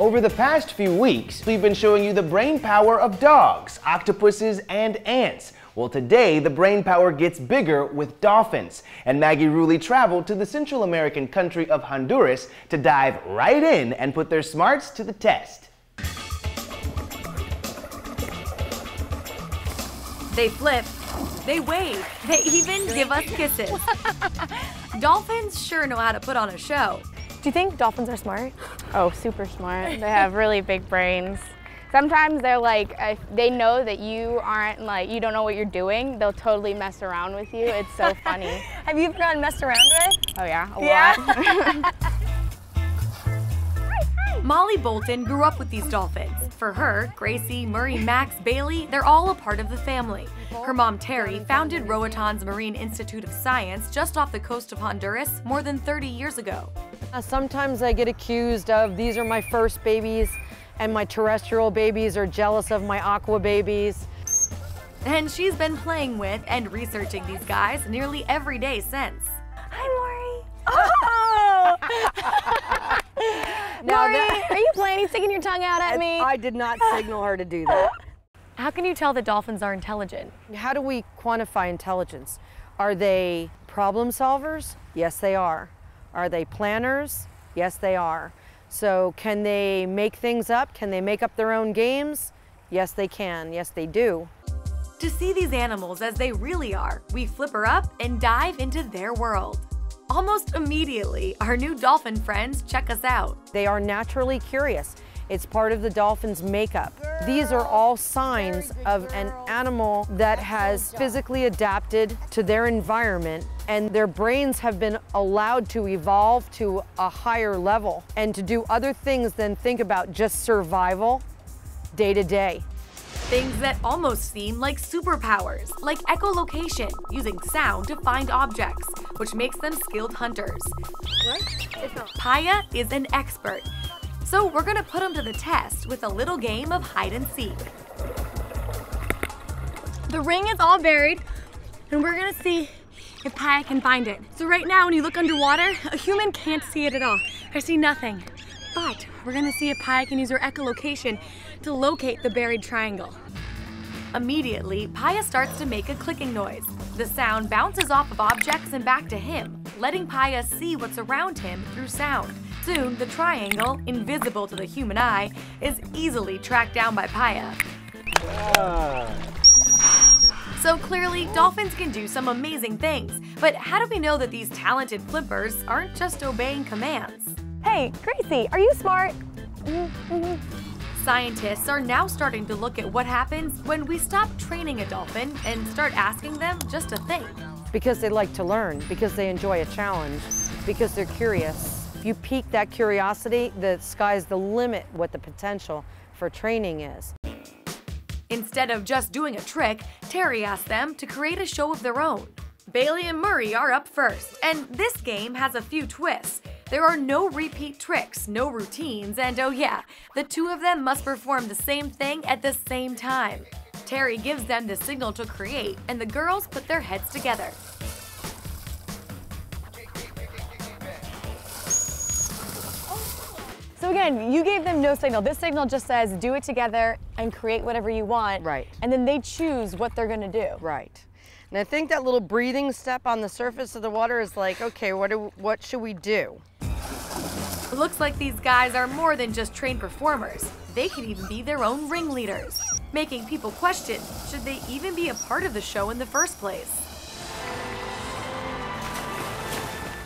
Over the past few weeks, we've been showing you the brain power of dogs, octopuses, and ants. Well, today the brain power gets bigger with dolphins, and Maggie Rulli traveled to the Central American country of Honduras to dive right in and put their smarts to the test. They flip, they wave, they even give us kisses. Dolphins sure know how to put on a show. Do you think dolphins are smart? Oh, super smart. They have really big brains. Sometimes they're like, if they know that you aren't like, you don't know what you're doing, they'll totally mess around with you. It's so funny. Have you ever gotten messed around with? Oh yeah, a lot. Molly Bolton grew up with these dolphins. For her, Gracie, Murray, Max, Bailey, they're all a part of the family. Her mom, Terry, founded Roatan's Marine Institute of Science just off the coast of Honduras more than 30 years ago. Sometimes I get accused of, these are my first babies, and my terrestrial babies are jealous of my aqua babies. And she's been playing with and researching these guys nearly every day since. Hi, Maury. Oh! Maury, are you playing? Sticking your tongue out at me? I did not signal her to do that. How can you tell that dolphins are intelligent? How do we quantify intelligence? Are they problem solvers? Yes, they are. Are they planners? Yes, they are. So can they make things up? Can they make up their own games? Yes, they can. Yes, they do. To see these animals as they really are, we flip her up and dive into their world. Almost immediately, our new dolphin friends check us out. They are naturally curious. It's part of the dolphin's makeup. These are all signs of an animal that has physically adapted to their environment, and their brains have been allowed to evolve to a higher level and to do other things than think about just survival day to day. Things that almost seem like superpowers, like echolocation, using sound to find objects, which makes them skilled hunters. Paya is an expert. So we're gonna put him to the test with a little game of hide and seek. The ring is all buried, and we're gonna see if Paya can find it. So right now, when you look underwater, a human can't see it at all. I see nothing. But we're gonna see if Paya can use her echolocation to locate the buried triangle. Immediately, Paya starts to make a clicking noise. The sound bounces off of objects and back to him, letting Paya see what's around him through sound. Soon, the triangle, invisible to the human eye, is easily tracked down by Paya. So clearly, dolphins can do some amazing things. But how do we know that these talented flippers aren't just obeying commands? Hey, Gracie, are you smart? Scientists are now starting to look at what happens when we stop training a dolphin and start asking them just to think. Because they like to learn, because they enjoy a challenge, because they're curious. If you pique that curiosity, the sky's the limit what the potential for training is. Instead of just doing a trick, Terry asked them to create a show of their own. Bailey and Murray are up first, and this game has a few twists. There are no repeat tricks, no routines, and oh yeah, the two of them must perform the same thing at the same time. Terry gives them the signal to create, and the girls put their heads together. So again, you gave them no signal. This signal just says do it together and create whatever you want. Right. And then they choose what they're gonna do. Right. And I think that little breathing step on the surface of the water is like, okay, what should we do? It looks like these guys are more than just trained performers. They can even be their own ringleaders, making people question, should they even be a part of the show in the first place?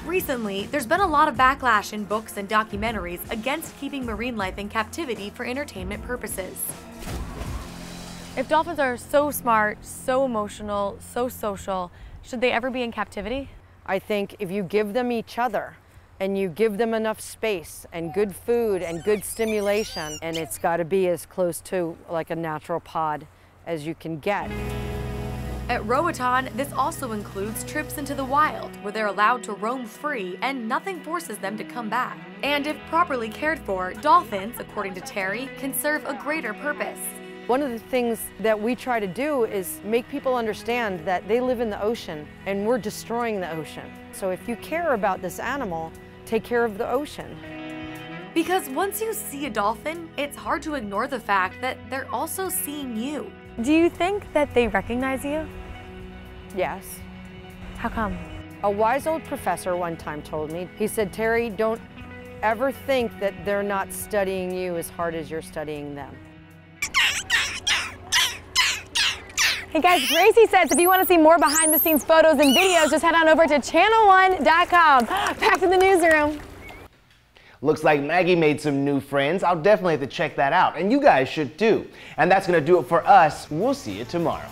Recently, there's been a lot of backlash in books and documentaries against keeping marine life in captivity for entertainment purposes. If dolphins are so smart, so emotional, so social, should they ever be in captivity? I think if you give them each other and you give them enough space and good food and good stimulation, and it's got to be as close to like a natural pod as you can get. At Roatan, this also includes trips into the wild, where they're allowed to roam free and nothing forces them to come back. And if properly cared for, dolphins, according to Terry, can serve a greater purpose. One of the things that we try to do is make people understand that they live in the ocean and we're destroying the ocean. So if you care about this animal, take care of the ocean. Because once you see a dolphin, it's hard to ignore the fact that they're also seeing you. Do you think that they recognize you? Yes. How come? A wise old professor one time told me, he said, Terry, don't ever think that they're not studying you as hard as you're studying them. Hey guys, Gracie says if you want to see more behind the scenes photos and videos, just head on over to channel1.com. Back to the newsroom. Looks like Maggie made some new friends. I'll definitely have to check that out, and you guys should too. And that's going to do it for us. We'll see you tomorrow.